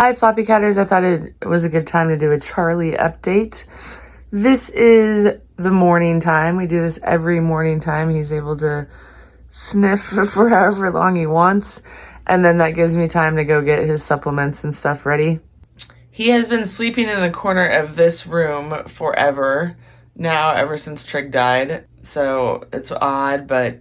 Hi Floppycatters, I thought it was a good time to do a Charlie update. This is the morning time. We do this every morning time. He's able to sniff for however long he wants, and then that gives me time to go get his supplements and stuff ready. He has been sleeping in the corner of this room forever now, ever since Trigg died. So it's odd, but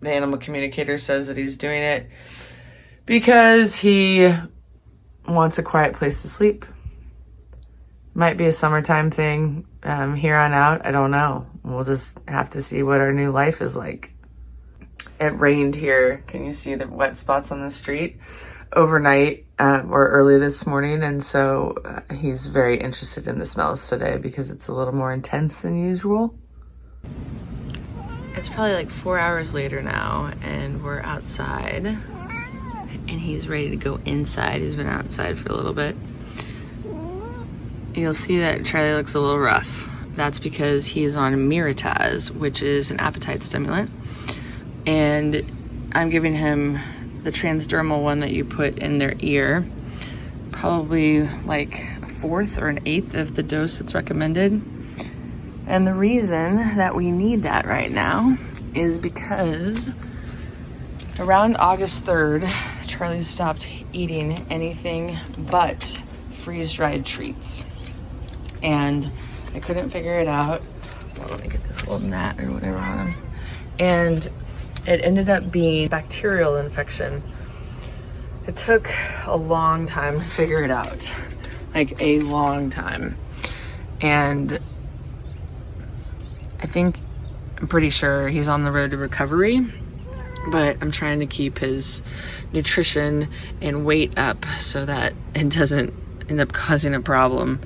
the animal communicator says that he's doing it because he wants a quiet place to sleep. Might be a summertime thing here on out. I don't know. We'll just have to see what our new life is like. It rained here. Can you see the wet spots on the street overnight or early this morning? And so he's very interested in the smells today because it's a little more intense than usual. It's probably like 4 hours later now and we're outside. And he's ready to go inside. He's been outside for a little bit. You'll see that Charlie looks a little rough. That's because he's on Mirataz, which is an appetite stimulant. And I'm giving him the transdermal one that you put in their ear. Probably like a fourth or an eighth of the dose that's recommended. And the reason that we need that right now is because around August 3rd, Charlie stopped eating anything but freeze-dried treats. And I couldn't figure it out. Well, let me get this little gnat or whatever on him. And it ended up being bacterial infection. It took a long time to figure it out. Like a long time. And I'm pretty sure he's on the road to recovery. But I'm trying to keep his nutrition and weight up so that it doesn't end up causing a problem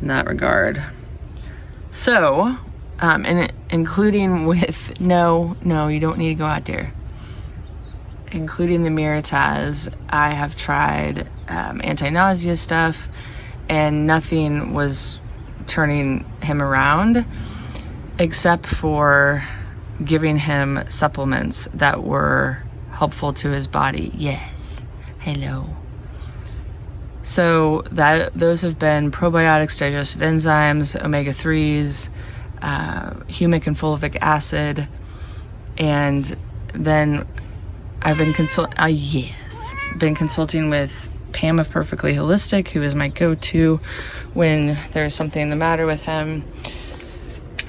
in that regard. So, and including with, no, you don't need to go out there. Including the Mirataz, I have tried anti-nausea stuff and nothing was turning him around except for giving him supplements that were helpful to his body. Yes, hello. So those have been probiotics, digestive enzymes, omega-3s, humic and fulvic acid, and then I've been consulting with Pam of Purrrfectly Holistic, who is my go-to when there's something the matter with him.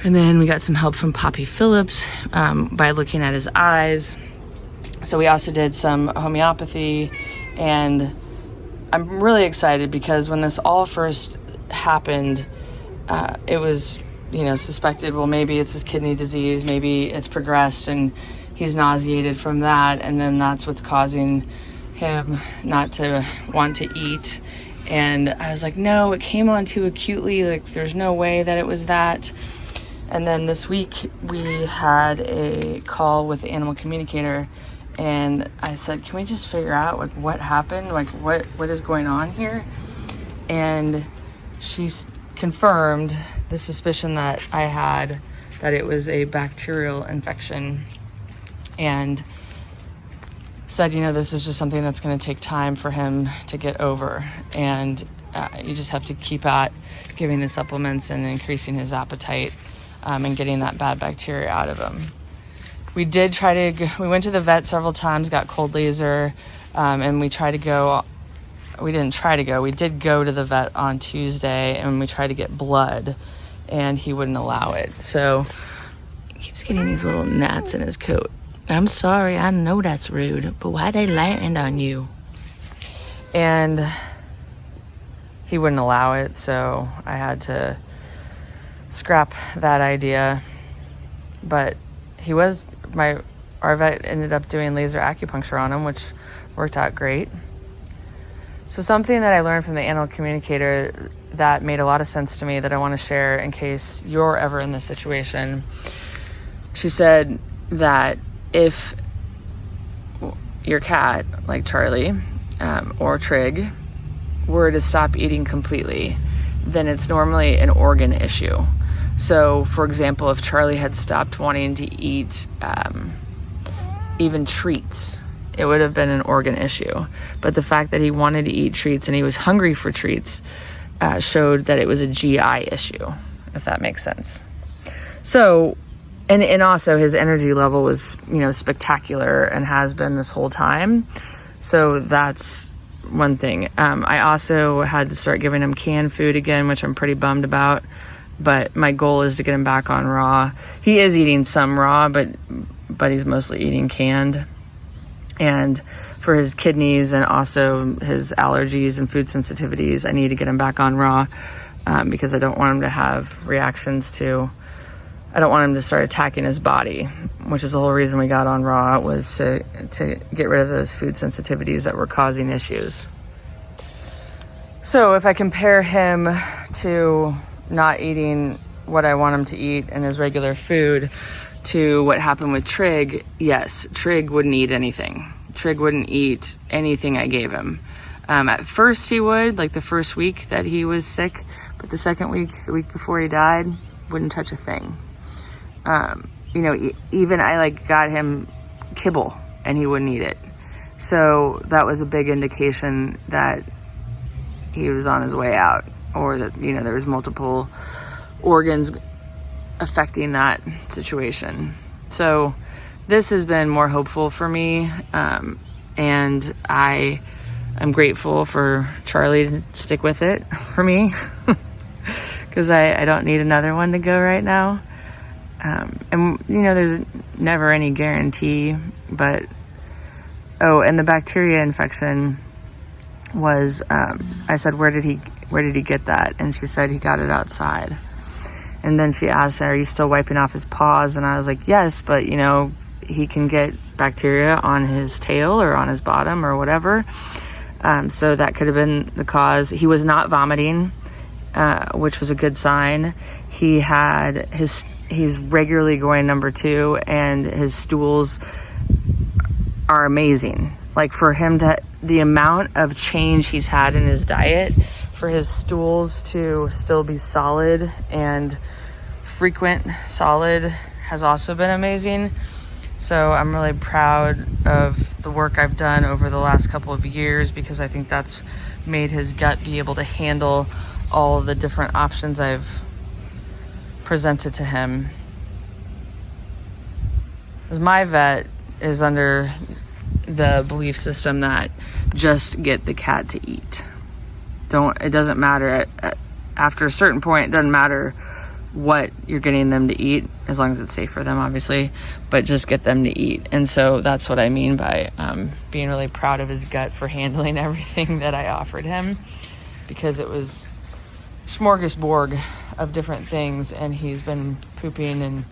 And then we got some help from Phillips by looking at his eyes. So we also did some homeopathy, and I'm really excited because when this all first happened, it was, suspected, well, maybe it's his kidney disease, maybe it's progressed and he's nauseated from that, and then that's what's causing him not to want to eat. And I was like, no, it came on too acutely, like there's no way that it was that. And then this week we had a call with the animal communicator, and I said, can we just figure out like what happened? Like what is going on here? And she's confirmed the suspicion that I had, that it was a bacterial infection, and said, this is just something that's going to take time for him to get over. And you just have to keep at giving the supplements and increasing his appetite. And getting that bad bacteria out of him. We did we went to the vet several times, got cold laser, and we did go to the vet on Tuesday, and we tried to get blood, and he wouldn't allow it. So he keeps getting these little gnats in his coat. I'm sorry, I know that's rude, but why they land on you? And he wouldn't allow it, so I had to scrap that idea. But our vet ended up doing laser acupuncture on him, which worked out great. So something that I learned from the animal communicator that made a lot of sense to me that I want to share in case you're ever in this situation. She said that if your cat, like Charlie or Trigg, were to stop eating completely, then it's normally an organ issue. So, for example, if Charlie had stopped wanting to eat even treats, it would have been an organ issue. But the fact that he wanted to eat treats and he was hungry for treats showed that it was a GI issue, if that makes sense. So, and also his energy level was, spectacular and has been this whole time. So that's one thing. I also had to start giving him canned food again, which I'm pretty bummed about. But my goal is to get him back on raw. He is eating some raw, but he's mostly eating canned. And for his kidneys and also his allergies and food sensitivities, I need to get him back on raw because I don't want him to have reactions to, I don't want him to start attacking his body, which is the whole reason we got on raw, was to get rid of those food sensitivities that were causing issues. So if I compare him to not eating what I want him to eat and his regular food to what happened with Trigg, yes, Trigg wouldn't eat anything. Trigg wouldn't eat anything I gave him. At first he would, like the first week that he was sick, but the second week, the week before he died, wouldn't touch a thing. Even I got him kibble and he wouldn't eat it. So that was a big indication that he was on his way out, or that, there was multiple organs affecting that situation. So this has been more hopeful for me. And I'm grateful for Charlie to stick with it for me because I don't need another one to go right now. And there's never any guarantee, but and the bacteria infection was, I said, where did he get that? And she said he got it outside. And then she asked, are you still wiping off his paws? And I was like, yes, but he can get bacteria on his tail or on his bottom or whatever. So that could have been the cause. He was not vomiting, which was a good sign. He's regularly going number 2, and his stools are amazing. Like, for him the amount of change he's had in his diet, for his stools to still be solid and frequent solid, has also been amazing. So I'm really proud of the work I've done over the last couple of years, because I think that's made his gut be able to handle all the different options I've presented to him. Because my vet is under the belief system that just get the cat to eat. It doesn't matter after a certain point, it doesn't matter what you're getting them to eat, as long as it's safe for them, obviously, but just get them to eat. And so that's what I mean by being really proud of his gut for handling everything that I offered him, because it was smorgasbord of different things, and he's been pooping and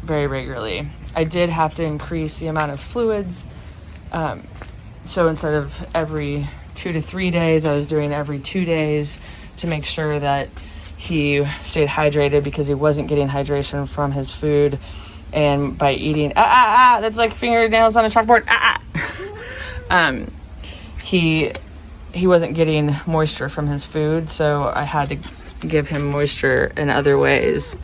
very regularly. I did have to increase the amount of fluids. So instead of every 2 to 3 days, I was doing every 2 days to make sure that he stayed hydrated, because he wasn't getting hydration from his food. And by eating, that's like fingernails on a chalkboard. He wasn't getting moisture from his food, so I had to give him moisture in other ways.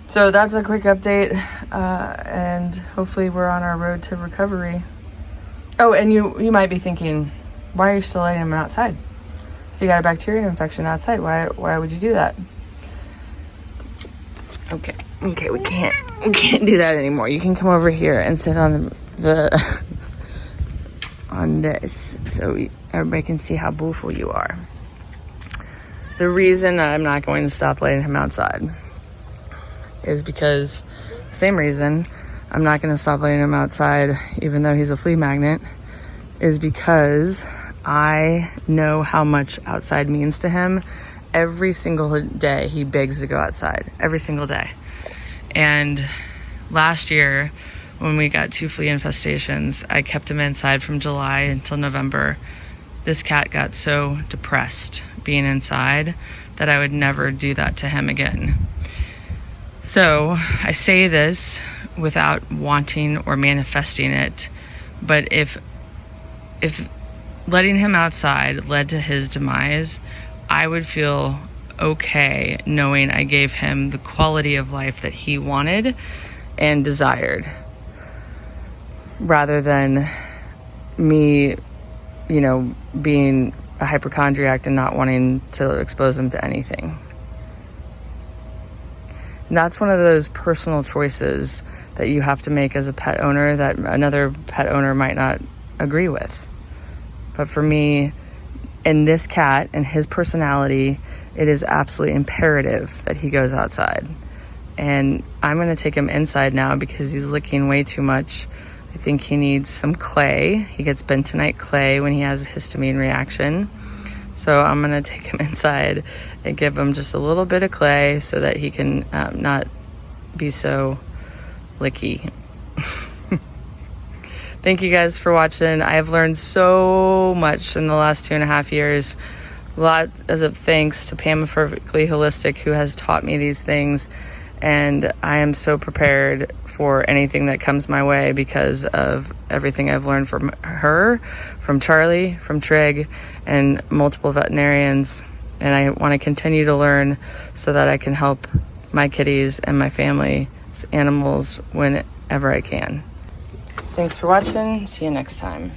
So that's a quick update, and hopefully we're on our road to recovery. Oh, and you might be thinking, why are you still letting him outside? If you got a bacteria infection outside, why would you do that? Okay, we can't do that anymore. You can come over here and sit on the on this, so everybody can see how beautiful you are. The reason I'm not going to stop letting him outside is because, same reason I'm not going to stop letting him outside, even though he's a flea magnet, is because I know how much outside means to him. Every single day he begs to go outside, every single day. And last year, when we got 2 flea infestations, I kept him inside from July until November. This cat got so depressed being inside that I would never do that to him again. So I say this without wanting or manifesting it, but if letting him outside led to his demise, I would feel okay knowing I gave him the quality of life that he wanted and desired. rather than me, you know, being a hypochondriac and not wanting to expose them to anything. And that's one of those personal choices that you have to make as a pet owner that another pet owner might not agree with. But for me, in this cat and his personality, it is absolutely imperative that he goes outside. And I'm going to take him inside now because he's licking way too much. I think he needs some clay. He gets bentonite clay when he has a histamine reaction. So I'm going to take him inside and give him just a little bit of clay so that he can not be so licky. Thank you guys for watching. I have learned so much in the last 2.5 years. A lot as of thanks to Pam of Purrrfectly Holistic, who has taught me these things. And I am so prepared for anything that comes my way because of everything I've learned from her, from Charlie, from Trigg, and multiple veterinarians. And I want to continue to learn so that I can help my kitties and my family's animals whenever I can. Thanks for watching. See you next time.